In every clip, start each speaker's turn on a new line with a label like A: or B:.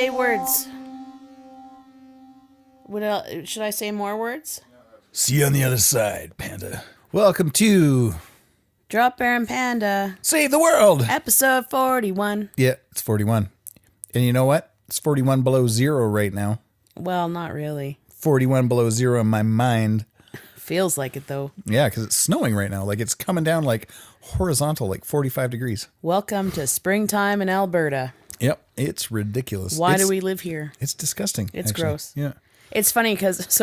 A: say words. Should I say more words?
B: See you on the other side, Panda. Welcome to
A: Dropbear and Panda.
B: Save the World.
A: Episode 41.
B: Yeah, it's 41. And you know what? It's 41 below zero right now.
A: Well, not really.
B: 41 below zero in my mind.
A: Feels like it, though.
B: Yeah, because it's snowing right now. Like, it's coming down, like, horizontal, like 45 degrees.
A: Welcome to springtime in Alberta.
B: Yep, it's ridiculous.
A: Why do we live here?
B: It's disgusting.
A: It's
B: actually.
A: gross.
B: Yeah.
A: It's funny because,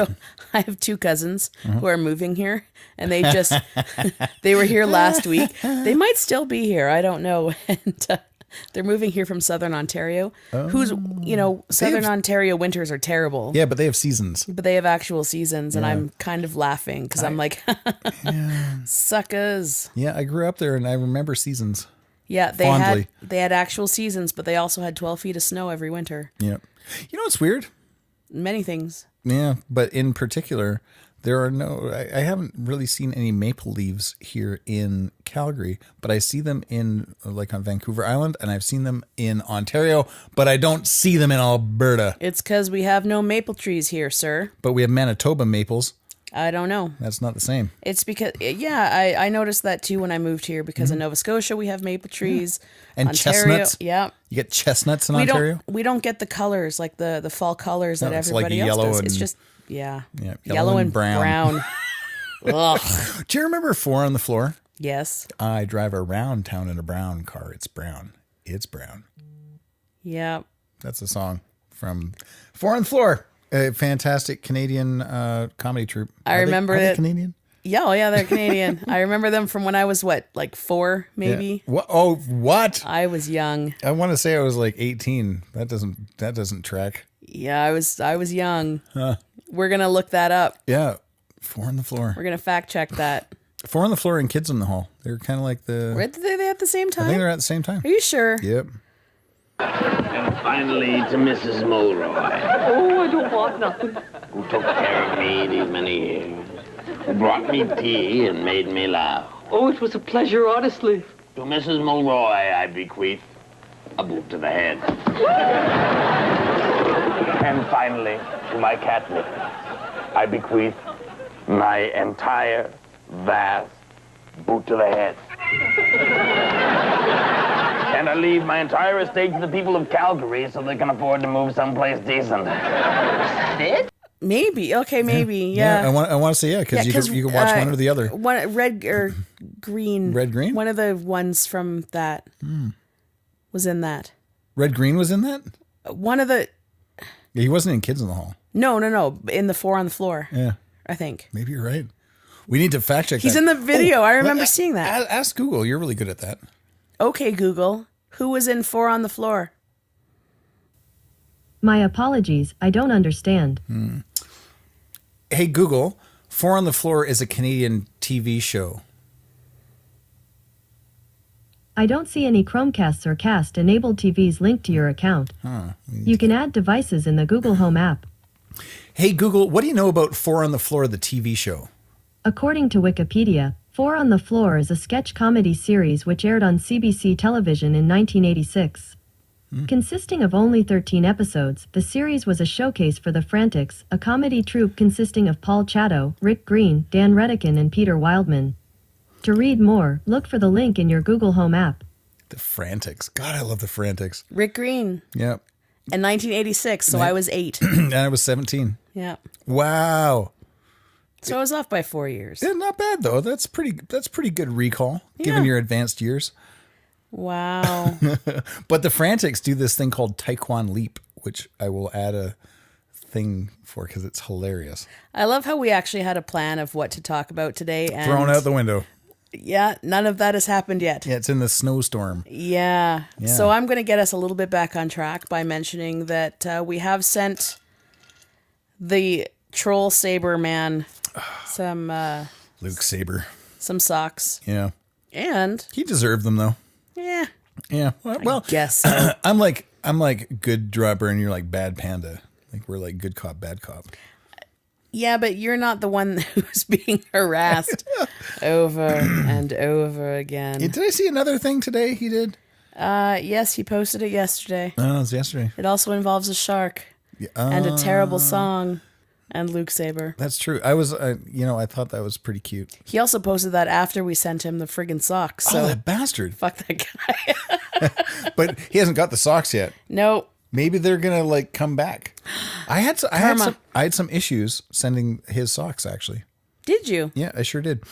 A: I have two cousins who are moving here, and they just, they were here last week. They might still be here. I don't know. And they're moving here from Southern Ontario, Southern Ontario winters are terrible.
B: Yeah, but they have seasons.
A: But they have actual seasons, and I'm kind of laughing because I'm like, suckers.
B: Yeah, I grew up there, and I remember seasons.
A: Yeah,
B: Fondly.
A: they had actual seasons, but they also had 12 feet of snow every winter.
B: Yeah. You know what's weird?
A: Many things.
B: Yeah, but in particular, there are I haven't really seen any maple leaves here in Calgary, but I see them on Vancouver Island, and I've seen them in Ontario, but I don't see them in Alberta.
A: It's because we have no maple trees here, sir.
B: But we have Manitoba maples.
A: I don't know.
B: That's not the same.
A: It's because, I noticed that too when I moved here, because in Nova Scotia we have maple trees.
B: Yeah. And
A: Ontario,
B: chestnuts.
A: Yeah.
B: You get chestnuts in Ontario?
A: We don't get the colors, like the fall colors that everybody else does. It's just, yellow and brown. Ugh.
B: Do you remember Four on the Floor?
A: Yes.
B: I drive around town in a brown car. It's brown. It's brown.
A: Yeah.
B: That's a song from Four on the Floor. A fantastic Canadian comedy troupe.
A: I remember it.
B: Canadian?
A: Yeah, they're Canadian. I remember them from when I was 4, maybe.
B: Yeah. What?
A: I was young.
B: I want to say I was like 18. That doesn't track.
A: Yeah, I was young. Huh. We're gonna look that up.
B: Yeah, Four on the Floor.
A: We're gonna fact check that.
B: Four on the Floor and Kids in the Hall. They're kind of like the.
A: Were they at the same time?
B: I think they're at the same time.
A: Are you sure?
B: Yep.
C: And finally to Mrs. Mulroy.
D: Oh, I don't want nothing.
C: Who took care of me these many years. Who brought me tea and made me laugh.
D: Oh, it was a pleasure, honestly.
C: To Mrs. Mulroy, I bequeath a boot to the head. And finally, to my catnip, I bequeath my entire, vast boot to the head. And I leave my entire estate to the people of Calgary so they can afford to move someplace decent.
A: Maybe. Okay, maybe. Yeah.
B: I want to say because you can watch one or the other.
A: One red or green.
B: Red Green?
A: One of the ones from that was in that.
B: Red Green was in that?
A: One of the.
B: Yeah, he wasn't in Kids in the Hall.
A: No. In the Four on the Floor.
B: Yeah.
A: I think.
B: Maybe you're right. We need to fact check that.
A: He's in the video. I remember seeing that.
B: Ask Google. You're really good at that.
A: Okay, Google. Who was in Four on the Floor?
E: My apologies. I don't understand.
B: Hey, Google. Four on the Floor is a Canadian TV show.
E: I don't see any Chromecasts or Cast-enabled TVs linked to your account. You can add devices in the Google Home app.
B: Hey, Google, what do you know about Four on the Floor, the TV show?
E: According to Wikipedia, Four on the Floor is a sketch comedy series which aired on CBC television in 1986. Consisting of only 13 episodes, the series was a showcase for the Frantics, a comedy troupe consisting of Paul Chatto, Rick Green, Dan Redican, and Peter Wildman. To read more, look for the link in your Google Home app.
B: The Frantics. God, I love the Frantics.
A: Rick Green.
B: Yeah.
A: In 1986, so I was 8.
B: And I was 17.
A: Yeah.
B: Wow.
A: So I was off by 4 years.
B: Yeah, not bad though. That's pretty good recall, given your advanced years.
A: Wow.
B: But the Frantics do this thing called Taekwon Leap, which I will add a thing for because it's hilarious.
A: I love how we actually had a plan of what to talk about today. And
B: thrown out the window.
A: Yeah, none of that has happened yet.
B: Yeah, it's in the snowstorm.
A: Yeah. So I'm going to get us a little bit back on track by mentioning that we have sent the Troll Saber man some
B: Luke Saber.
A: Some socks.
B: Yeah.
A: And
B: he deserved them though.
A: Yeah.
B: Yeah. Well,
A: I guess so.
B: I'm like good Dropbear and you're like bad Panda. Like we're like good cop, bad cop.
A: Yeah, but you're not the one who's being harassed over and over again.
B: Did I see another thing today he did?
A: Yes, he posted it yesterday.
B: Oh, it was yesterday.
A: It also involves a shark and a terrible song and Luke Saber.
B: That's true. I was, I thought that was pretty cute.
A: He also posted that after we sent him the friggin' socks. So
B: that bastard.
A: fuck that guy.
B: But he hasn't got the socks yet.
A: Nope.
B: Maybe they're gonna like come back. I had some issues sending his socks actually.
A: Did you?
B: Yeah, I sure did.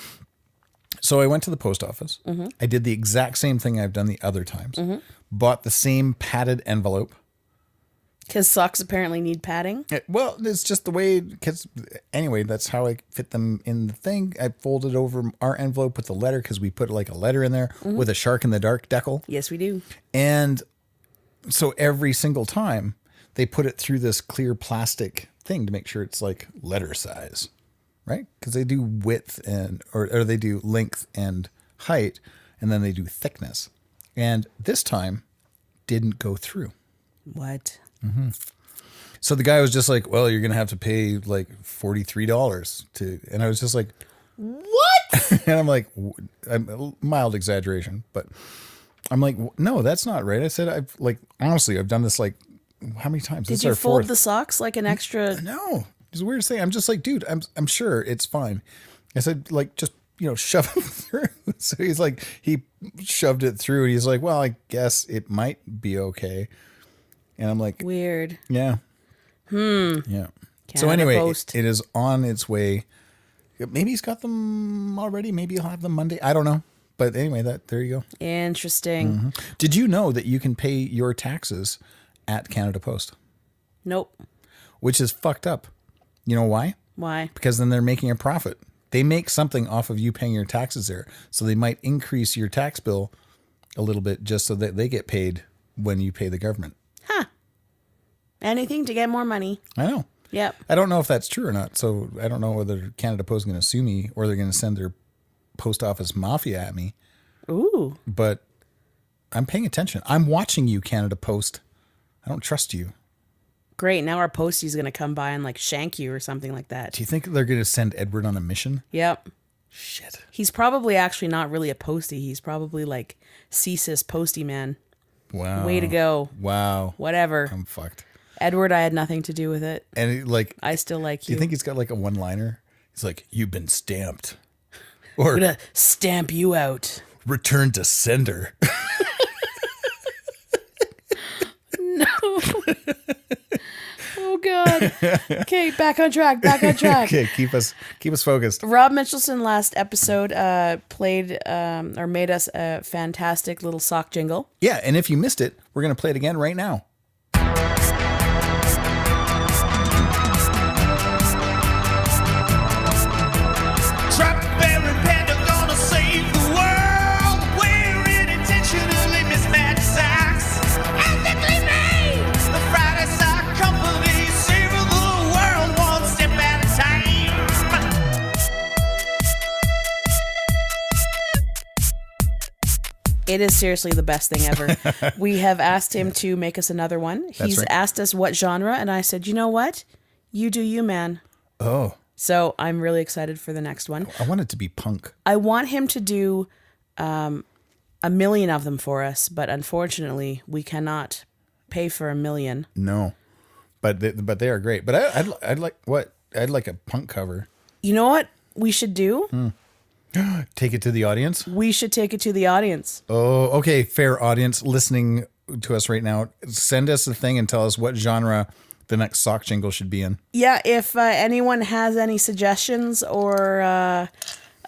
B: So I went to the post office. Mm-hmm. I did the exact same thing I've done the other times. Mm-hmm. Bought the same padded envelope.
A: Because socks apparently need padding.
B: Well, it's just the way. Because anyway, that's how I fit them in the thing. I folded over our envelope with the letter because we put like a letter in there with a shark in the dark decal.
A: Yes, we do.
B: And so every single time they put it through this clear plastic thing to make sure it's like letter size, right? Because they do width or they do length and height, and then they do thickness. And this time didn't go through.
A: What?
B: Mm-hmm. So the guy was just like, well, you're going to have to pay like $43 to, and I was just like, what? And I'm like, a mild exaggeration, but I'm like, no, that's not right. I said, I've done this like, how many times?
A: Did you fold the socks like an extra?
B: No, it's a weird thing. I'm just like, dude, I'm sure it's fine. I said, like, just, shove it through. So he's like, he shoved it through and he's like, well, I guess it might be okay. And I'm like,
A: weird.
B: Yeah. Yeah.
A: Canada
B: so anyway,
A: Post.
B: it is on its way. Maybe he's got them already. Maybe he'll have them Monday. I don't know. But anyway, there you go.
A: Interesting.
B: Mm-hmm. Did you know that you can pay your taxes at Canada Post?
A: Nope.
B: Which is fucked up. You know why?
A: Why?
B: Because then they're making a profit. They make something off of you paying your taxes there. So they might increase your tax bill a little bit just so that they get paid when you pay the government.
A: Huh. Anything to get more money.
B: I know.
A: Yep.
B: I don't know if that's true or not. So I don't know whether Canada Post is going to sue me or they're going to send their post office mafia at me.
A: Ooh.
B: But I'm paying attention. I'm watching you, Canada Post. I don't trust you.
A: Great. Now our postie's going to come by and like shank you or something like that.
B: Do you think they're going to send Edward on a mission?
A: Yep.
B: Shit.
A: He's probably actually not really a postie. He's probably like CSIS postie man.
B: Wow.
A: Way to go.
B: Wow.
A: Whatever.
B: I'm fucked.
A: Edward, I had nothing to do with it.
B: And
A: I still like
B: do
A: you.
B: you think he's got like a one-liner? He's like, you've been stamped.
A: I'm
B: Or
A: going to stamp you out.
B: return to sender.
A: No. Oh, God. Okay, back on track.
B: Okay, keep us focused.
A: Rob Mitchelson last episode played or made us a fantastic little sock jingle.
B: Yeah, and if you missed it, we're going to play it again right now.
F: Dropbear and Panda gonna save the world, wearing intentionally mismatched socks. Ethically made! The Friday Sock Company, saving the world one step at a time.
A: It is seriously the best thing ever. We have asked him to make us another one. He's
B: right.
A: asked us what genre, and I said, you know what? You do you, man.
B: Oh,
A: So I'm really excited for the next one.
B: I want it to be punk.
A: I want him to do a million of them for us, but unfortunately, we cannot pay for a million.
B: No, but they are great. But I'd like what? I'd like a punk cover.
A: You know what we should do?
B: Take it to the audience.
A: We should take it to the audience.
B: Oh, okay. Fair audience listening to us right now. Send us a thing and tell us what genre the next sock jingle should be in.
A: Yeah, if anyone has any suggestions or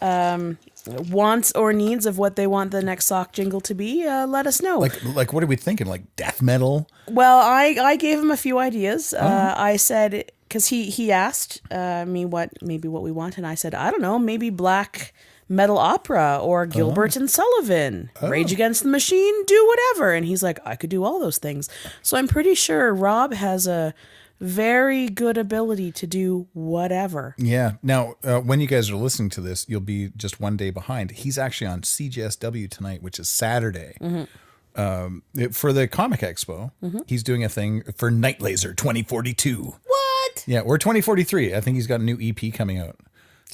A: wants or needs of what they want the next sock jingle to be, let us know.
B: Like what are we thinking? Like death metal?
A: Well, I gave him a few ideas. I said, because he asked me what we want, and I said, I don't know, maybe black metal opera or Gilbert and Sullivan, Rage Against the Machine, do whatever. And he's like, I could do all those things. So I'm pretty sure Rob has a very good ability to do whatever.
B: Yeah. Now, when you guys are listening to this, you'll be just one day behind. He's actually on CJSW tonight, which is Saturday. Mm-hmm. For the Comic Expo, he's doing a thing for Night Laser 2042.
A: What?
B: Yeah, or 2043. I think he's got a new EP coming out.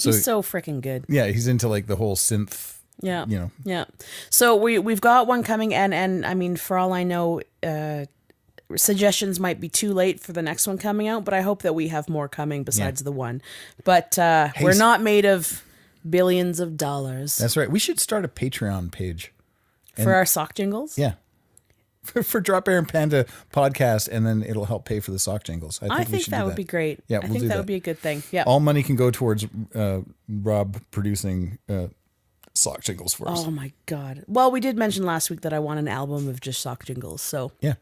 A: He's so freaking good.
B: Yeah, he's into like the whole synth
A: Yeah.
B: You know.
A: Yeah. So we've got one coming, and I mean, for all I know, suggestions might be too late for the next one coming out, but I hope that we have more coming besides the one. But we're not made of billions of dollars.
B: That's right. We should start a Patreon page.
A: For our sock jingles?
B: Yeah. For Dropbear and Panda podcast, and then it'll help pay for the sock jingles.
A: I think that would be great.
B: Yeah,
A: I think that would be a good thing. Yeah.
B: All money can go towards Rob producing sock jingles for us.
A: Oh my God. Well, we did mention last week that I want an album of just sock jingles. So
B: yeah.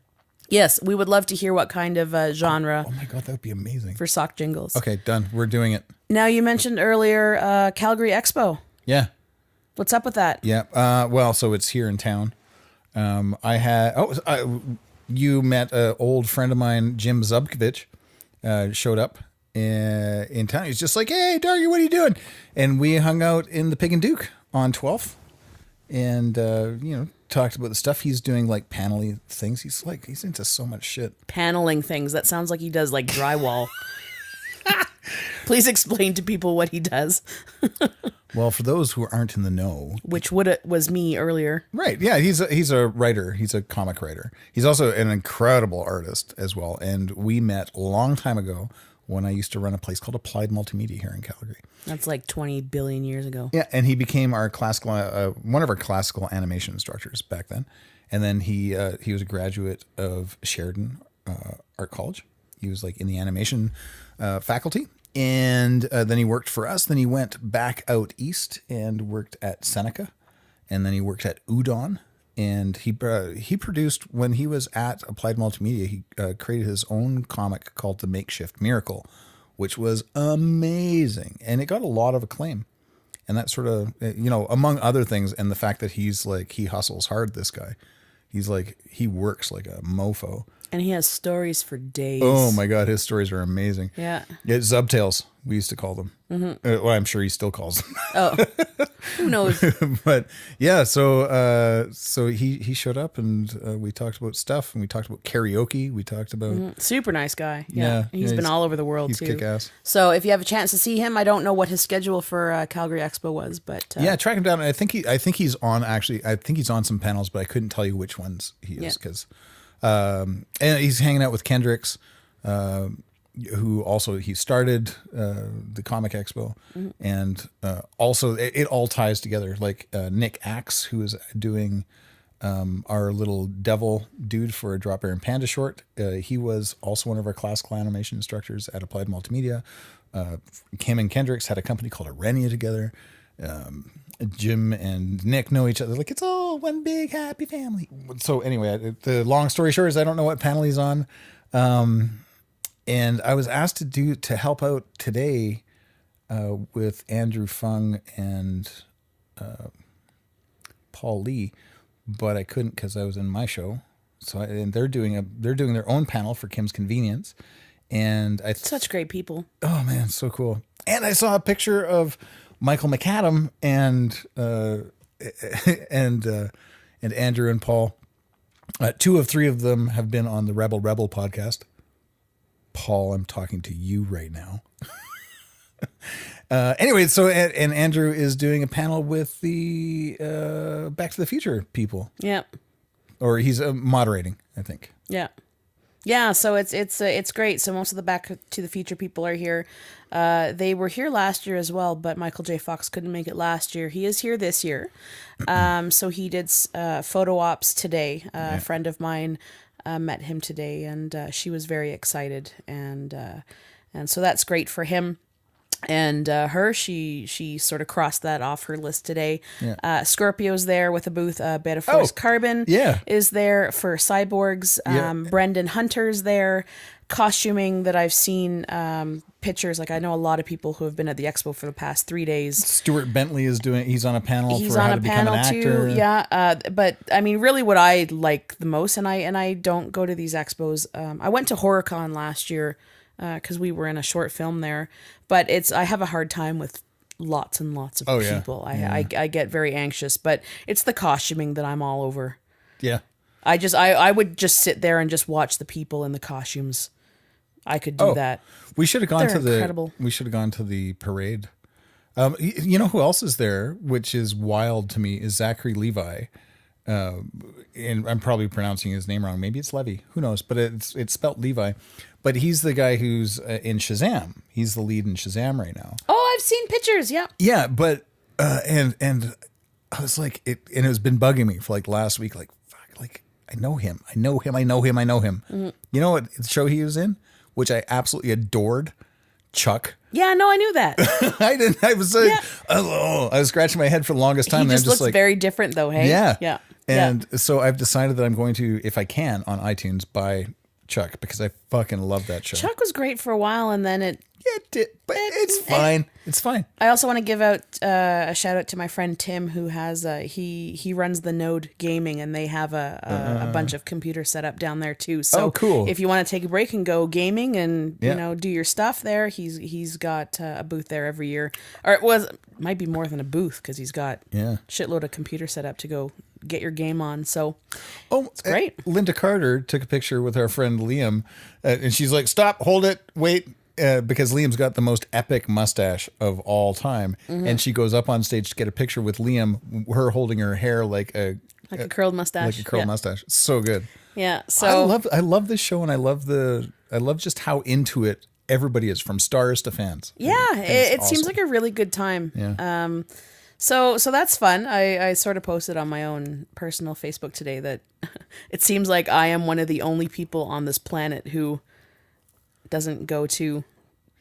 A: Yes, we would love to hear what kind of genre.
B: Oh my God, that would be amazing.
A: For sock jingles.
B: Okay, done. We're doing it.
A: Now, you mentioned earlier Calgary Expo.
B: Yeah.
A: What's up with that?
B: Yeah. Well, so it's here in town. You met an old friend of mine, Jim Zubkovich, showed up in town. He's just like, "Hey, Dargy, what are you doing?" And we hung out in the Pig and Duke on 12th, and talked about the stuff he's doing, like panel-y things. He's into so much shit.
A: Paneling things. That sounds like he does like drywall. Please explain to people what he does.
B: Well, for those who aren't in the know,
A: which was me earlier.
B: Right. Yeah, he's a writer. He's a comic writer. He's also an incredible artist as well. And we met a long time ago when I used to run a place called Applied Multimedia here in Calgary.
A: That's like 20 billion years ago.
B: Yeah, and he became our classical one of our classical animation instructors back then. And then he was a graduate of Sheridan Art College. He was like in the animation faculty. And then he worked for us. Then he went back out east and worked at Seneca. And then he worked at Udon. And he produced, when he was at Applied Multimedia, he created his own comic called The Makeshift Miracle, which was amazing. And it got a lot of acclaim. And that sort of, among other things, and the fact that he's like, he hustles hard, this guy. He's like, he works like a mofo.
A: And he has stories for days.
B: Oh my God, his stories are amazing.
A: Yeah.
B: Zubtails, we used to call them.
A: Mm-hmm.
B: Well, I'm sure he still calls them.
A: Oh, who knows?
B: But yeah, so he showed up, and we talked about stuff, and we talked about karaoke. We talked about
A: super nice guy. Yeah, he's been all over the world
B: he's
A: too.
B: Kick-ass.
A: So if you have a chance to see him, I don't know what his schedule for Calgary Expo was, but
B: yeah, track him down. I think he's on. Actually, I think he's on some panels, but I couldn't tell you which ones he is because. And he's hanging out with Kendricks, who also he started the Comic Expo, and also it all ties together. Like Nick Axe, who is doing our little devil dude for a Dropbear and Panda short. He was also one of our classical animation instructors at Applied Multimedia. Kim and Kendricks had a company called Arenia together. Jim and Nick know each other. Like, it's all one big happy family. So anyway, the long story short is I don't know what panel he's on. And I was asked to help out today with Andrew Fung and Paul Lee, but I couldn't because I was in my show. So and they're doing their own panel for Kim's Convenience. And
A: such great people.
B: Oh man, so cool. And I saw a picture of Michael McAdam and Andrew and Paul. 2 of 3 of them have been on the Rebel podcast. Paul, I'm talking to you right now. Anyway, so and Andrew is doing a panel with the Back to the Future people.
A: Yeah.
B: Or he's moderating, I think.
A: Yeah. Yeah, so it's great. So most of the Back to the Future people are here. They were here last year as well, but Michael J. Fox couldn't make it last year. He is here this year. So he did photo ops today. A friend of mine met him today, and she was very excited, and so that's great for him. And she sort of crossed that off her list today. Yeah. Scorpio's there with a booth. Beta Force Carbon is there for cyborgs. Brendan Hunter's there. Costuming that I've seen pictures. Like I know a lot of people who have been at the expo for the past 3 days. Stuart
B: Bentley he's on a panel for how to become an actor.
A: Too. Yeah. But I mean, really what I like the most, and I don't go to these expos. I went to HorrorCon last year because we were in a short film there. But I have a hard time with lots and lots of people. I get very anxious, but it's the costuming that I'm all over.
B: Yeah.
A: I would just sit there and just watch the people in the costumes. I could do that.
B: We should have gone
A: incredible.
B: We should have gone to the parade You know who else is there, which is wild to me, is Zachary Levi. And I'm probably pronouncing his name wrong. Maybe it's Levy. Who knows? But it's spelt Levi. But he's the guy who's in Shazam. He's the lead in Shazam right now.
A: Oh, I've seen pictures. Yeah.
B: Yeah, but and I was like, it has been bugging me for like last week. Like, fuck, like I know him. Mm-hmm. You know what show he was in, which I absolutely adored? Chuck.
A: Yeah, no, I knew that.
B: I didn't. I was I was scratching my head for the longest time.
A: He just looks
B: like,
A: very different, though. Hey,
B: yeah. And so I've decided that I'm going to, if I can, on iTunes, buy Chuck because I fucking love that show.
A: Chuck was great for a while, and then it
B: did, but it's fine. It's fine.
A: I also want to give out a shout out to my friend Tim, who has he runs the Node Gaming, and they have a bunch of computers set up down there too. So
B: cool.
A: If you want to take a break and go gaming and you know do your stuff there, he's got a booth there every year, or it might be more than a booth because he's got shitload of computer set up to go get your game on. So it's great.
B: Linda Carter took a picture with our friend Liam, and she's like, "Stop, hold it, wait." Because Liam's got the most epic mustache of all time. Mm-hmm. And she goes up on stage to get a picture with Liam, her holding her hair like a
A: curled mustache.
B: Like a curled mustache. It's so good.
A: Yeah. So
B: I love this show, and I love just how into it everybody is, from stars to fans.
A: Yeah. It awesome. Seems like a really good time.
B: Yeah.
A: So that's fun. I sort of posted on my own personal Facebook today that it seems like I am one of the only people on this planet who doesn't go to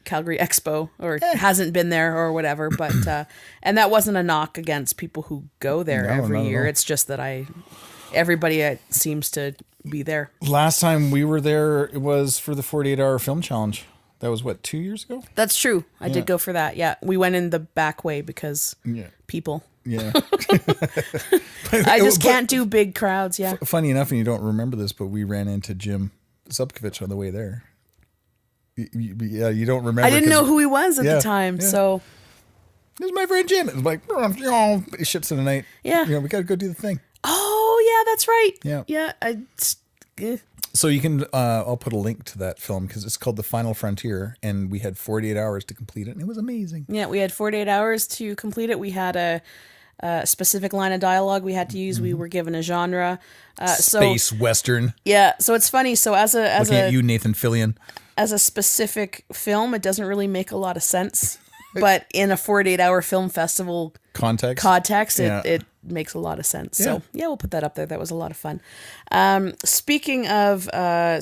A: Calgary Expo or hasn't been there or whatever, but and that wasn't a knock against people who go there every year. It's just that everybody seems to be there.
B: Last time we were there, it was for the 48-hour film challenge. That was 2 years ago?
A: That's true. I did go for that. Yeah, we went in the back way because people.
B: Yeah.
A: I just can't do big crowds. Yeah.
B: Funny enough, and you don't remember this, but we ran into Jim Zubkovich on the way there. Yeah, you don't remember.
A: I didn't know who he was at the time, so.
B: This is my friend Jim. It's like, ships in the night.
A: Yeah.
B: We got to go do the thing.
A: Oh, yeah, that's right.
B: Yeah.
A: Yeah.
B: So you can, I'll put a link to that film because it's called The Final Frontier, and we had 48 hours to complete it, and it was amazing.
A: Yeah, we had 48 hours to complete it. We had a specific line of dialogue we had to use. Mm-hmm. We were given a genre.
B: Space Western.
A: Yeah, so it's funny. So looking
B: at you, Nathan Fillion.
A: As a specific film, it doesn't really make a lot of sense. But in a 48-hour film festival context, it makes a lot of sense. So, we'll put that up there. That was a lot of fun. Speaking of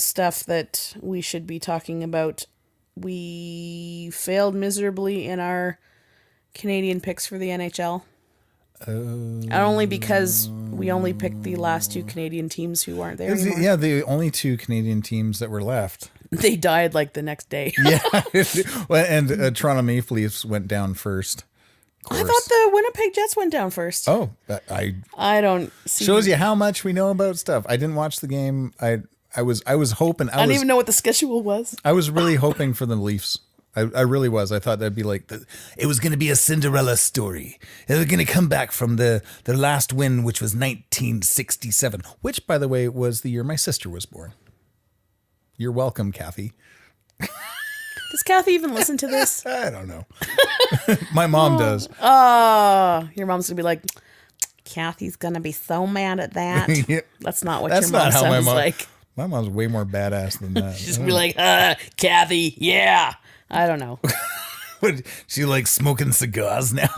A: stuff that we should be talking about, we failed miserably in our Canadian picks for the NHL. Only because we only picked the last two Canadian teams who aren't there anymore.
B: Yeah, the only two Canadian teams that were left.
A: They died like the next day.
B: Yeah. And Toronto Maple Leafs went down first.
A: I thought the Winnipeg Jets went down first.
B: Oh,
A: I don't see.
B: Shows you how much we know about stuff. I didn't watch the game. I was hoping.
A: I didn't even know what the schedule was.
B: I was really hoping for the Leafs. I really was. I thought that'd be like it was going to be a Cinderella story. They were going to come back from their last win, which was 1967, which, by the way, was the year my sister was born. You're welcome, Kathy.
A: Does Kathy even listen to this?
B: I don't know. My mom does.
A: Oh, your mom's going to be like, Kathy's going to be so mad at that.
B: Yeah.
A: That's not what your mom sounds like.
B: My mom's way more badass than that.
A: She's going to be like, Kathy, yeah. I don't know.
B: She likes smoking cigars now.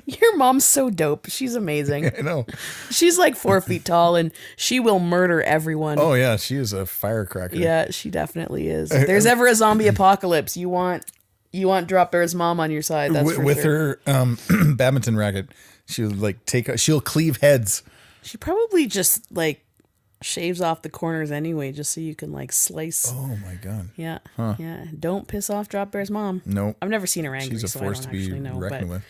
A: Your mom's so dope. She's amazing.
B: I know.
A: She's like 4 feet tall and she will murder everyone.
B: Oh, yeah. She is a firecracker.
A: Yeah, she definitely is. If there's ever a zombie apocalypse, you want Dropbear's mom on your side. That's for
B: with
A: sure.
B: Her badminton racket, she'll she'll cleave heads.
A: She probably just like shaves off the corners anyway, just so you can like slice.
B: Oh my god.
A: Yeah. Huh. Yeah. Don't piss off Dropbear's mom.
B: No.
A: I've never seen her angry.
B: She's a force to be reckoned with.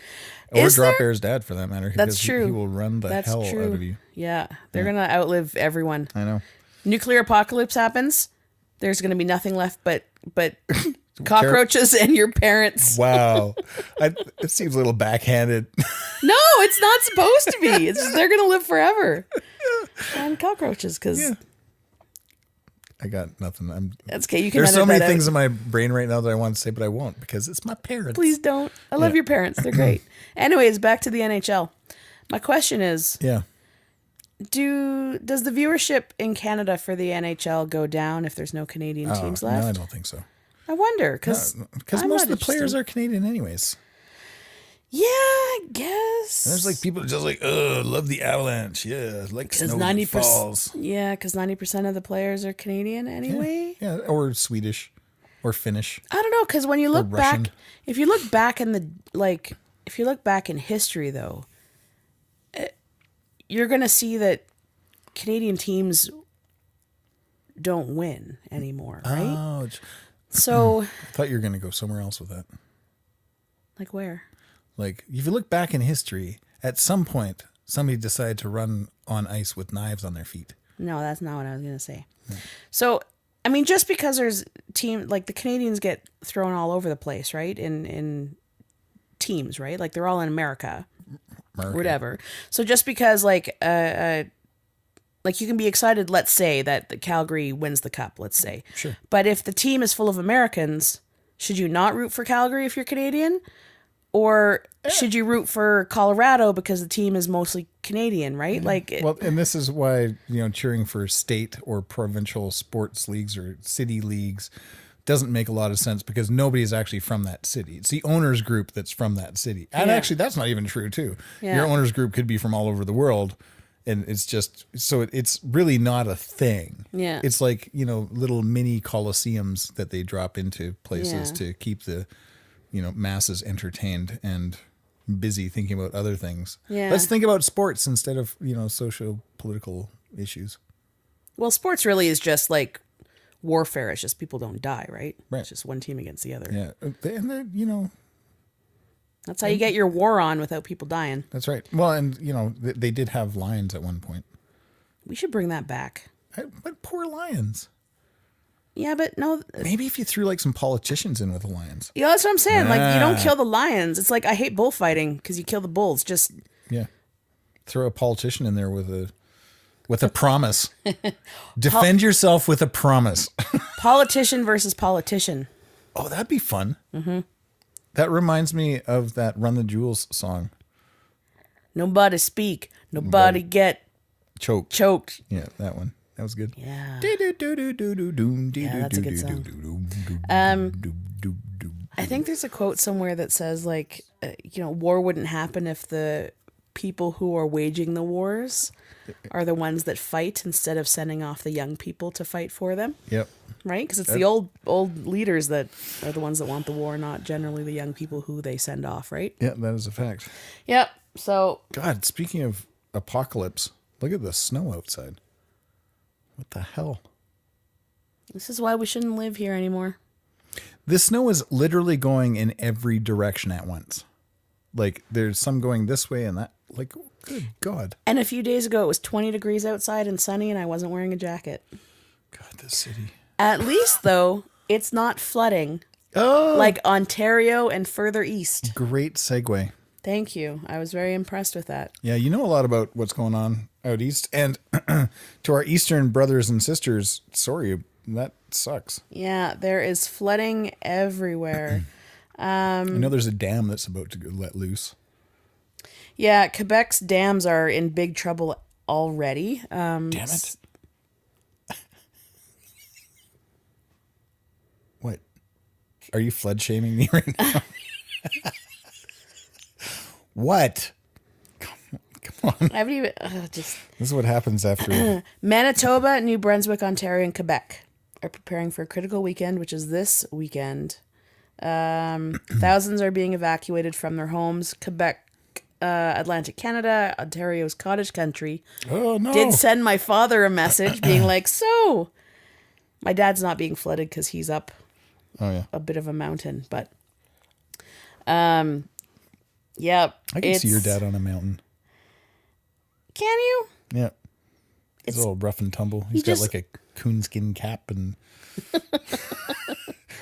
B: Or Dropbear's dad, for that matter.
A: That's true.
B: He will run the hell out of you.
A: Yeah. They're gonna outlive everyone.
B: I know.
A: Nuclear apocalypse happens. There's gonna be nothing left but cockroaches and your parents.
B: Wow. It seems a little backhanded.
A: No, it's not supposed to be. It's just, they're gonna live forever. And cockroaches, because
B: I got nothing.
A: That's okay. You can.
B: There's so
A: edit
B: many
A: that
B: things
A: out.
B: in my brain right now that I want to say, but I won't because it's my parents.
A: Please don't. I love your parents. They're great. Anyways, back to the NHL. My question is,
B: Yeah.
A: does the viewership in Canada for the NHL go down if there's no Canadian teams left?
B: No, I don't think so.
A: I wonder because
B: Most of the players are Canadian anyways.
A: Yeah, I guess.
B: And there's like people just like, love the Avalanche. Yeah, like snow that falls.
A: Yeah, because 90% of the players are Canadian anyway.
B: Yeah, or Swedish, or Finnish.
A: I don't know, because when you look
B: Russian.
A: back, if you look back in history, though, you're gonna see that Canadian teams don't win anymore, right?
B: Oh,
A: So,
B: I thought you were gonna go somewhere else with that.
A: like where?
B: Like, if you look back in history, at some point, somebody decided to run on ice with knives on their feet.
A: No, that's not what I was gonna say. So, I mean, just because there's like the Canadians get thrown all over the place, right? In teams, right? Like they're all in America. Whatever. So just because like you can be excited, let's say that the Calgary wins the cup, let's say.
B: Sure.
A: But if the team is full of Americans, should you not root for Calgary if you're Canadian? Or should you root for Colorado because the team is mostly Canadian, right? Like,
B: well, and this is why, cheering for state or provincial sports leagues or city leagues doesn't make a lot of sense because nobody is actually from that city. It's the owners group that's from that city. And actually, that's not even true, too.
A: Yeah.
B: Your owners group could be from all over the world. And it's just, so it's really not a thing.
A: Yeah.
B: It's like, little mini coliseums that they drop into places to keep the, masses entertained and busy thinking about other things.
A: Yeah.
B: Let's think about sports instead of, socio-political issues.
A: well, sports really is just like warfare. It's just people don't die, right?
B: Right.
A: It's just one team against the other.
B: Yeah. And then,
A: That's how you get your war on without people dying.
B: that's right. Well, and, they did have lions at one point.
A: We should bring that back.
B: But poor lions.
A: Yeah, but no.
B: Maybe if you threw like some politicians in with the lions.
A: Yeah, that's what I'm saying. Like, you don't kill the lions. It's like, I hate bullfighting because you kill the bulls. Just,
B: Yeah. Throw a politician in there with a promise. Defend yourself with a promise.
A: politician versus politician.
B: Oh, that'd be fun. Mm-hmm. That reminds me of that Run the Jewels song.
A: Nobody speak. Nobody get choked.
B: Yeah, that one. That was good.
A: Yeah.
B: Yeah,
A: that's a good song. I think there's a quote somewhere that says, like, war wouldn't happen if the people who are waging the wars are the ones that fight instead of sending off the young people to fight for them.
B: Yep.
A: Right? Because it's the old leaders that are the ones that want the war, not generally the young people who they send off, right?
B: Yeah, that is a fact.
A: Yep. So,
B: God, speaking of apocalypse, look at the snow outside. What the hell?
A: this is why we shouldn't live here anymore.
B: The snow is literally going in every direction at once. Like, there's some going this way and that. Like, good God.
A: And a few days ago, it was 20 degrees outside and sunny, and I wasn't wearing a jacket.
B: God, this city.
A: At least, though, it's not flooding like Ontario and further east.
B: Great segue.
A: Thank you. I was very impressed with that.
B: Yeah, you know a lot about what's going on out east. And to our eastern brothers and sisters, sorry, that sucks.
A: Yeah, there is flooding everywhere.
B: I know there's a dam that's about to get let loose.
A: Yeah, Quebec's dams are in big trouble already.
B: Damn it. What? Are you flood shaming me right now? What? Come on.
A: I haven't even just
B: This is what happens after.
A: Manitoba, New Brunswick, Ontario, and Quebec are preparing for a critical weekend, which is this weekend. Thousands are being evacuated from their homes. Quebec, Atlantic Canada, Ontario's cottage country.
B: Oh, no.
A: Did send my father a message being like, so my dad's not being flooded because he's up a bit of a mountain, but yeah.
B: I can see your dad on a mountain.
A: Can you?
B: Yeah. He's a little rough and tumble. He's got like a coonskin cap and a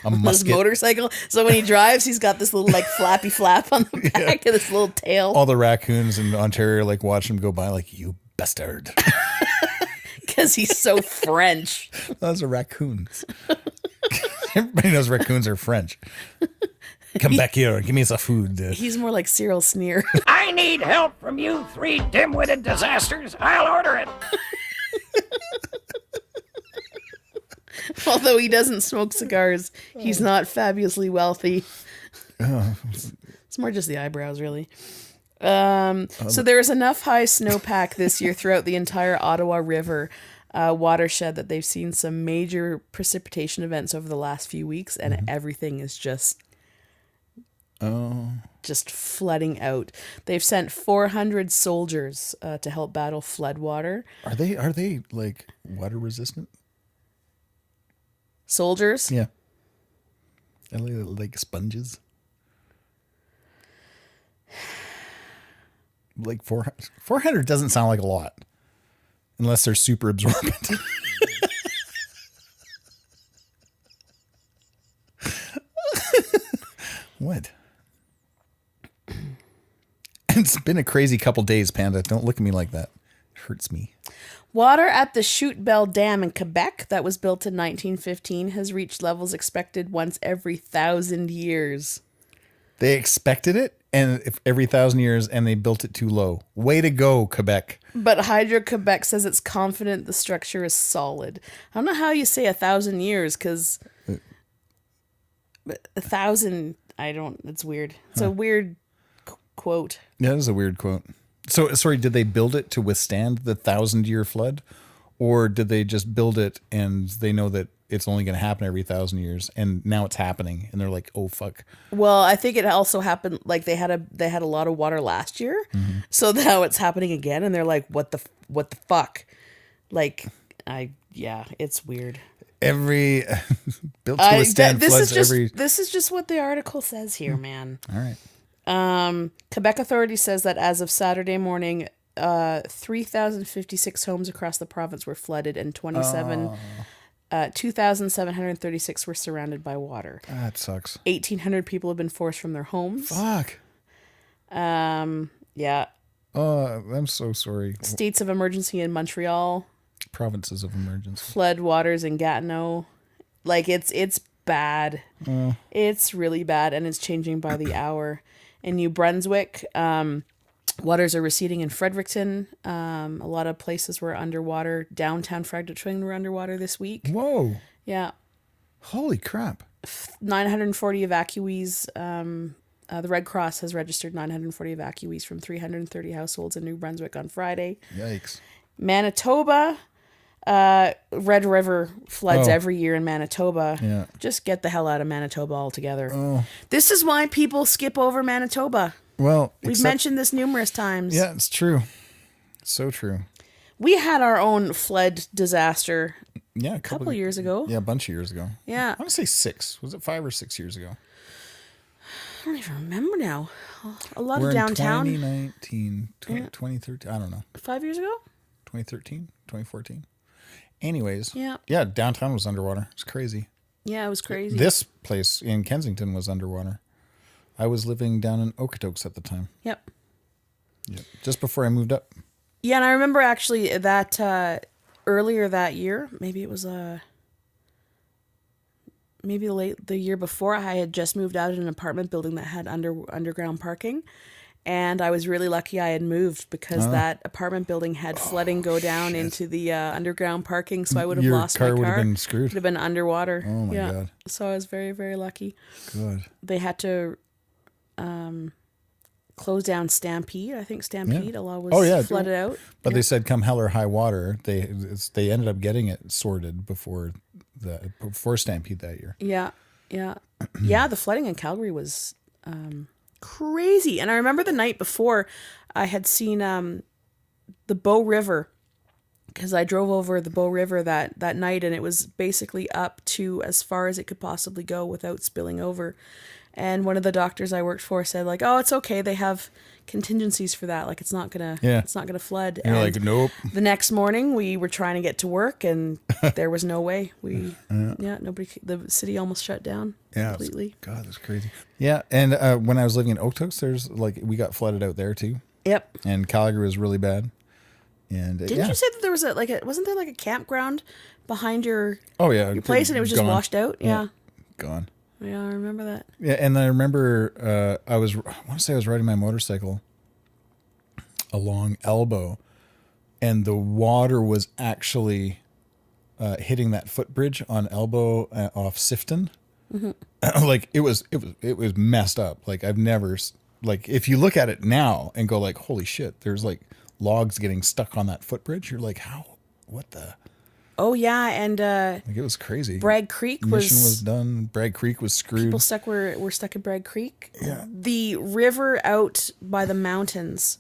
A: His
B: musket.
A: motorcycle. So when he drives, he's got this little like flappy flap on the back and this little tail.
B: All the raccoons in Ontario like watch him go by like, you bastard.
A: because he's so French.
B: Those are raccoons. Everybody knows raccoons are French. Come back here. Give me some food.
A: He's more like Cyril Sneer.
G: I need help from you three dim-witted disasters. I'll order it.
A: Although he doesn't smoke cigars, he's not fabulously wealthy. It's more just the eyebrows, really. So there is enough high snowpack this year throughout the entire Ottawa River watershed that they've seen some major precipitation events over the last few weeks, and everything is just flooding out. They've sent 400 soldiers to help battle floodwater.
B: Are they like water resistant?
A: Soldiers?
B: Yeah. Are they like sponges? Like 400 doesn't sound like a lot. Unless they're super absorbent. What? It's been a crazy couple days, Panda. Don't look at me like that. It hurts me.
A: Water at the Chute Belle Dam in Quebec, that was built in 1915, has reached levels expected once every 1,000 years.
B: They expected it, and every 1,000 years, and they built it too low. Way to go, Quebec.
A: But Hydro-Quebec says it's confident the structure is solid. I don't know how you say 1,000 years, because 1,000, it's weird. It's a weird quote.
B: Yeah, that is a weird quote. So, sorry, did they build it to withstand the 1,000-year flood? Or did they just build it and they know that it's only going to happen every 1,000 years, and now it's happening, and they're like, "Oh fuck."
A: Well, I think it also happened. Like they had a lot of water last year, so now it's happening again, and they're like, "What the fuck?" Like, it's weird.
B: Every built to withstand floods.
A: This is just what the article says here, man.
B: All right.
A: Quebec authorities says that as of Saturday morning, 3,056 homes across the province were flooded, and 2,736 were surrounded by water.
B: That sucks.
A: 1,800 people have been forced from their homes.
B: Fuck.
A: Yeah.
B: Oh, I'm so sorry.
A: States of emergency in Montreal.
B: Provinces of emergency.
A: Flood waters in Gatineau. Like, it's bad. It's really bad, and it's changing by the hour. In New Brunswick, waters are receding in Fredericton. A lot of places were underwater. Downtown Fredericton were underwater this week.
B: Whoa.
A: Yeah.
B: Holy crap.
A: 940 evacuees. The Red Cross has registered 940 evacuees from 330 households in New Brunswick on Friday.
B: Yikes.
A: Manitoba, Red River floods every year in Manitoba.
B: Yeah.
A: Just get the hell out of Manitoba altogether.
B: Oh.
A: This is why people skip over Manitoba.
B: Well,
A: We've mentioned this numerous times.
B: Yeah, it's true. So true.
A: We had our own flood disaster
B: a
A: couple years ago.
B: Yeah, a bunch of years ago.
A: Yeah.
B: I want to say 6. Was it 5 or 6 years ago?
A: I don't even remember now. A lot
B: We're
A: of downtown.
B: In 2019, 2013. I don't know.
A: 5 years ago?
B: 2013, 2014. Anyways.
A: Yeah.
B: Yeah, downtown was underwater. It's crazy.
A: Yeah, it was crazy.
B: This place in Kensington was underwater. I was living down in Okotoks at the time.
A: Yep.
B: Just before I moved up.
A: Yeah, and I remember actually that earlier that year, maybe it was late the year before, I had just moved out of an apartment building that had underground parking, and I was really lucky I had moved because that apartment building had flooding go down into the underground parking, so I would have lost my car.
B: Your car would have been screwed.
A: Would have been underwater.
B: Oh my God.
A: So I was very, very lucky.
B: Good.
A: They had to close down Stampede. I think Stampede a lot was flooded out.
B: But they said come hell or high water, they ended up getting it sorted before Stampede that year.
A: Yeah. The flooding in Calgary was crazy. And I remember the night before I had seen the Bow River, because I drove over the Bow River that night, and it was basically up to as far as it could possibly go without spilling over. And one of the doctors I worked for said, like, "Oh, it's okay. They have contingencies for that. Like, it's not gonna flood."
B: And you're like, "Nope."
A: The next morning, we were trying to get to work, and there was no way. Nobody. The city almost shut down completely.
B: God, that's crazy. Yeah, and when I was living in Okotoks, we got flooded out there too.
A: Yep.
B: And Calgary was really bad. And
A: Didn't you say that there was wasn't there like a campground behind your
B: your
A: place and it was just
B: gone.
A: washed out? Yeah.
B: Gone.
A: Yeah, I remember that.
B: Yeah, and I remember I want to say I was riding my motorcycle along Elbow, and the water was actually hitting that footbridge on Elbow off Sifton. Mm-hmm. Like it was messed up. Like I've never if you look at it now and go like, holy shit, there's like logs getting stuck on that footbridge. You're like, how? What the?
A: Oh yeah, and
B: Like it was crazy.
A: Bragg Creek
B: Mission was done. Bragg Creek was screwed.
A: people were stuck at Bragg Creek.
B: Yeah.
A: The river out by the mountains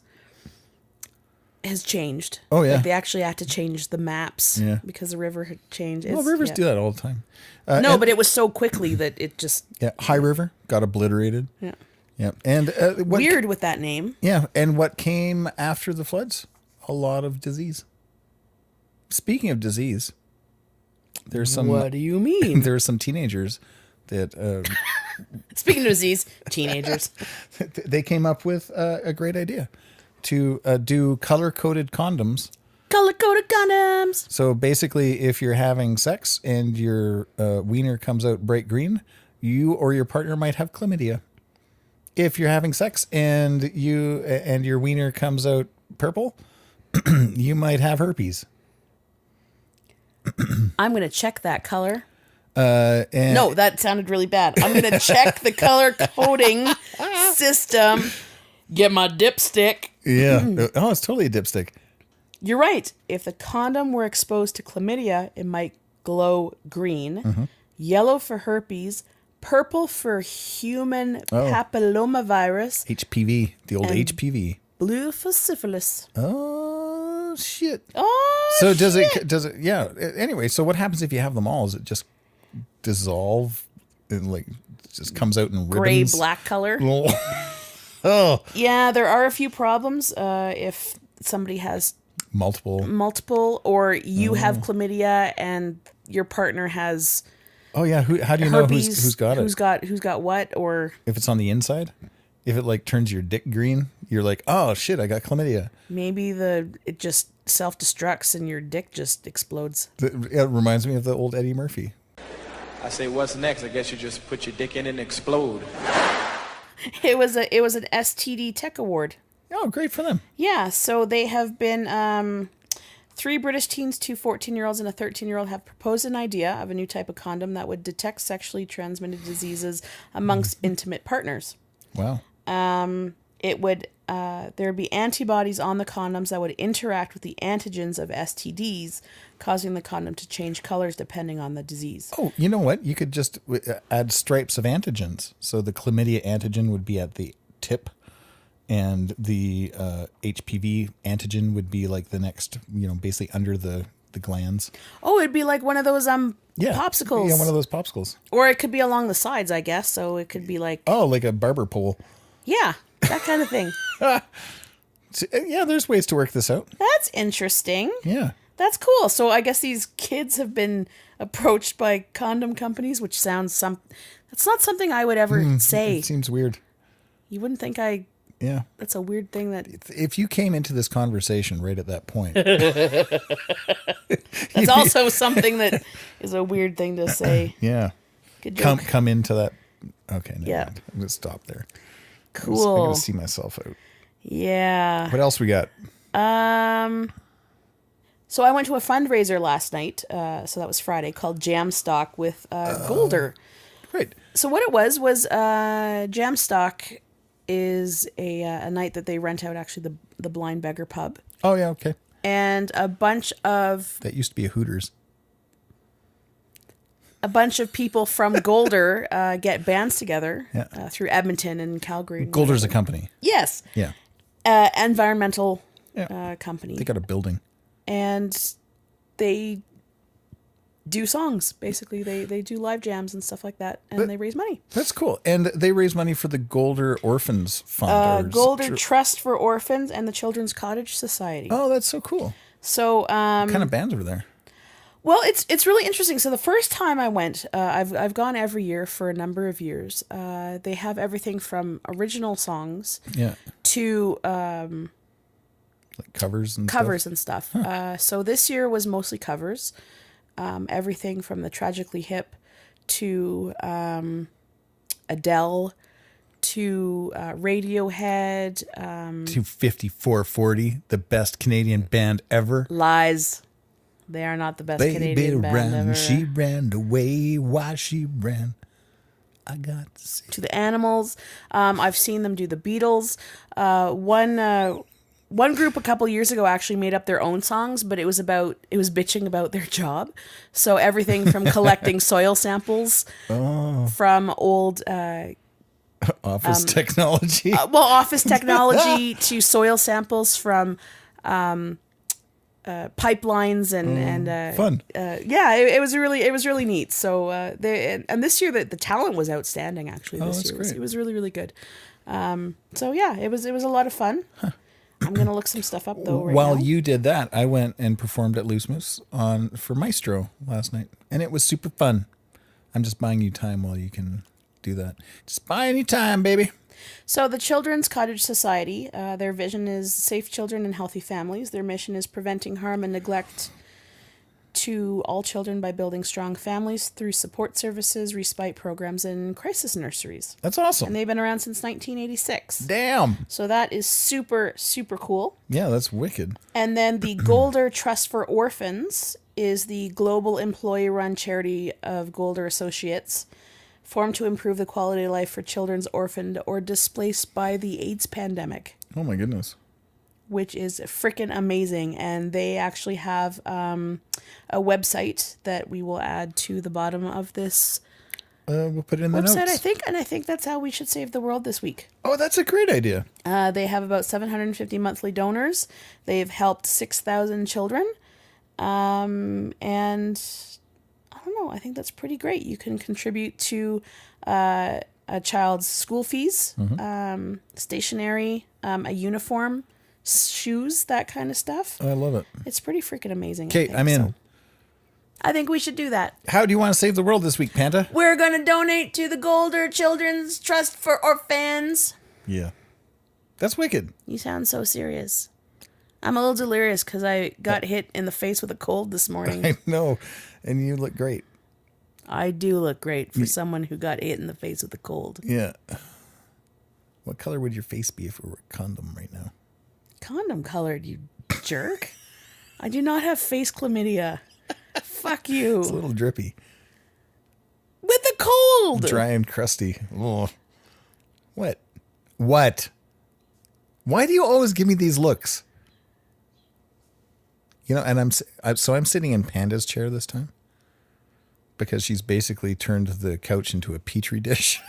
A: has changed.
B: Oh, yeah.
A: Like they actually had to change the maps because the river had changed.
B: Well, rivers do that all the time.
A: But it was so quickly that it just
B: High River got obliterated.
A: Yeah.
B: Yeah, and
A: weird with that name.
B: Yeah, and what came after the floods? A lot of disease. Speaking of disease, there's some.
A: What do you mean?
B: There are some teenagers that.
A: Speaking of disease, teenagers.
B: They came up with a great idea to do color-coded condoms.
A: Color-coded condoms.
B: So basically, if you're having sex and your wiener comes out bright green, you or your partner might have chlamydia. If you're having sex and your wiener comes out purple, you might have herpes.
A: I'm going to check that color.
B: No,
A: that sounded really bad. I'm going to check the color coding system. Get my dipstick.
B: Yeah. Oh, it's totally a dipstick.
A: You're right. If the condom were exposed to chlamydia, it might glow green, yellow for herpes, purple for human papillomavirus,
B: HPV, the old HPV.
A: Blue for syphilis.
B: Oh, shit.
A: Oh,
B: so does it, yeah. Anyway, so what happens if you have them all? Does it just dissolve and like just comes out in ribbons?
A: Gray-black color.
B: Oh.
A: Yeah, there are a few problems if somebody has multiple, or you have chlamydia and your partner has.
B: Oh yeah, how do you know who's got it?
A: Who's got what? Or
B: if it's on the inside, if it like turns your dick green, you're like, oh shit, I got chlamydia.
A: Maybe it just self-destructs and your dick just explodes.
B: It reminds me of the old Eddie Murphy.
H: I say, what's next? I guess you just put your dick in and explode.
A: It was an STD Tech Award.
B: Oh, great for them.
A: Yeah, so they have been 3 British teens, 2 14-year-olds, and a 13-year-old have proposed an idea of a new type of condom that would detect sexually transmitted diseases amongst intimate partners.
B: Wow.
A: It would there would be antibodies on the condoms that would interact with the antigens of STDs, causing the condom to change colors depending on the disease.
B: Oh, you know what? You could just add stripes of antigens. So the chlamydia antigen would be at the tip, and the HPV antigen would be like the next, basically under the glands.
A: Oh, it'd be like one of those popsicles.
B: Yeah, one of those popsicles.
A: Or it could be along the sides, I guess. So it could be like...
B: Oh, like a barber pole.
A: Yeah, that kind of thing.
B: So, yeah, there's ways to work this out.
A: That's interesting.
B: Yeah.
A: That's cool. So I guess these kids have been approached by condom companies, which sounds that's not something I would ever say.
B: It seems weird.
A: You wouldn't think
B: Yeah.
A: That's a weird thing that...
B: If you came into this conversation right at that point...
A: That's also something that is a weird thing to say.
B: Yeah.
A: Good joke.
B: Come into that... Okay, never
A: Yeah.
B: mind. I'm going to stop there.
A: Cool.
B: I'm going to see myself out.
A: Yeah.
B: What else we got?
A: So I went to a fundraiser last night, so that was Friday, called Jamstock with Golder.
B: Great.
A: So what it was Jamstock is a night that they rent out, actually, the Blind Beggar Pub.
B: Oh, yeah, okay.
A: And a bunch of...
B: That used to be a Hooters.
A: A bunch of people from Golder get bands together
B: Yeah.
A: through Edmonton and Calgary. And
B: Golder's a company.
A: Yes.
B: Yeah.
A: Environmental company.
B: They got a building.
A: And they do songs, basically. They do live jams and stuff like that, and they raise money.
B: That's cool. And they raise money for the Golder Orphans Fund.
A: Golder Trust for Orphans and the Children's Cottage Society.
B: Oh, that's so cool.
A: So,
B: what kind of bands were there?
A: Well, it's really interesting. So the first time I went, I've gone every year for a number of years. They have everything from original songs
B: Yeah.
A: to
B: Like covers and
A: stuff. So this year was mostly covers. Everything from the Tragically Hip to Adele to Radiohead.
B: To 5440, the best Canadian band ever.
A: Lies. They are not the best Canadian band ever.
B: She ran away while she ran. I got to see.
A: To the Animals. I've seen them do the Beatles. One group a couple years ago actually made up their own songs, but it was bitching about their job. So everything from collecting soil samples from old
B: office technology.
A: Office technology to soil samples from pipelines and
B: fun.
A: It was really neat. So and this year the talent was outstanding. Actually, this year
B: great.
A: it was really, really good. It was a lot of fun. Huh. I'm gonna look some stuff up though.
B: While
A: now.
B: you did that, I went and performed at Loose Moose for Maestro last night, and it was super fun. I'm just buying you time while you can do that. Just buying you time, baby.
A: So the Children's Cottage Society, their vision is safe children and healthy families. Their mission is preventing harm and neglect to all children by building strong families through support services, respite programs, and crisis nurseries.
B: That's awesome.
A: And they've been around since 1986.
B: Damn.
A: So that is super, super cool.
B: Yeah, that's wicked.
A: And then the Golder Trust for Orphans is the global employee-run charity of Golder Associates, formed to improve the quality of life for children orphaned or displaced by the AIDS pandemic.
B: Oh my goodness.
A: Which is freaking amazing. And they actually have a website that we will add to the bottom of this
B: we'll put it in the
A: website,
B: notes.
A: I think that's how we should save the world this week.
B: Oh, that's a great idea.
A: They have about 750 monthly donors. They've helped 6,000 children. And I don't know, I think that's pretty great. You can contribute to a child's school fees, stationery, a uniform, shoes, that kind of stuff.
B: I love it.
A: It's pretty freaking amazing.
B: Kate, I'm in.
A: So I think we should do that.
B: How do you want to save the world this week, Panda?
A: We're going to donate to the Golder Children's Trust for Orphans.
B: Yeah. That's wicked.
A: You sound so serious. I'm a little delirious because I got hit in the face with a cold this morning.
B: I know. And you look great.
A: I do look great for someone who got hit in the face with a cold.
B: Yeah. What color would your face be if it were a condom right now?
A: Condom colored, you jerk. I do not have face chlamydia. Fuck you.
B: It's a little drippy.
A: With the cold.
B: Dry and crusty. Ugh. What? What? Why do you always give me these looks? You know, and I'm sitting in Panda's chair this time because she's basically turned the couch into a petri dish.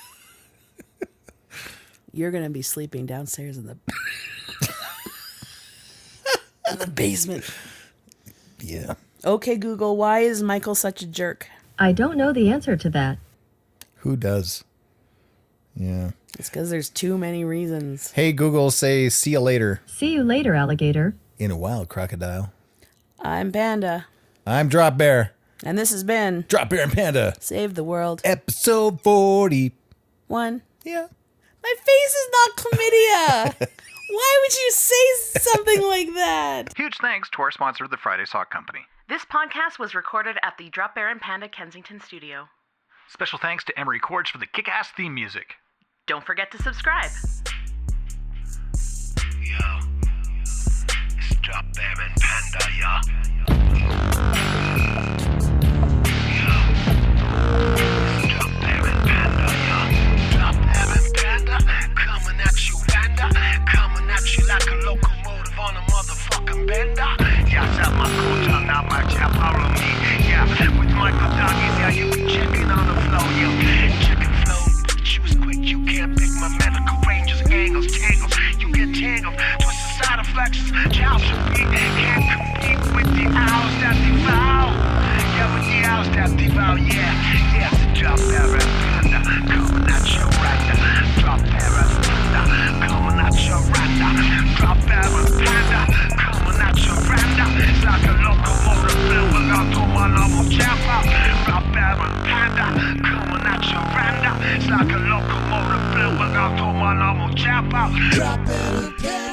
A: You're going to be sleeping downstairs in the in the basement.
B: Yeah.
A: Okay, Google, why is Michael such a jerk?
E: I don't know the answer to that.
B: Who does? Yeah.
A: It's because there's too many reasons.
B: Hey, Google, say, see you later.
E: See you later, alligator.
B: In a while, crocodile.
A: I'm Panda.
B: I'm Dropbear.
A: And this has been
B: Dropbear and Panda.
A: Save the World.
B: Episode 41. Yeah.
A: My face is not chlamydia. Why would you say something like that?
I: Huge thanks to our sponsor, the Friday Sock Company.
A: This podcast was recorded at the Dropbear and Panda Kensington studio.
I: Special thanks to Emery Cords for the kick-ass theme music.
A: Don't forget to subscribe.
F: Yo, it's Dropbear and Panda, yo. It's Dropbear and Panda, yo. Dropbear and Panda, coming at you, Panda. Coming at you like a locomotive on a motherfucking bender. Yeah, I my culture, now my job, follow me. Yeah, with Michael Doggies, yeah, you be checking on the flow, yo. Checking flow, choose quick, you can't pick my medical ranges, angles, tangles. You get tangled, twisted side efflections. Child should be, can't compete with the owls that devour. Yeah, with the owls that devour, yeah. Yeah, it's a Dropbear and Panda, coming at you right now. Dropbear and Panda, coming at you right now. Dropbear and Panda, coming at you right now. It's like a locomotive blowing out to my normal chopper. Dropbear and Panda, coming at you right now. It's like a locomotive blowing out to my normal chopper. Dropbear and Panda.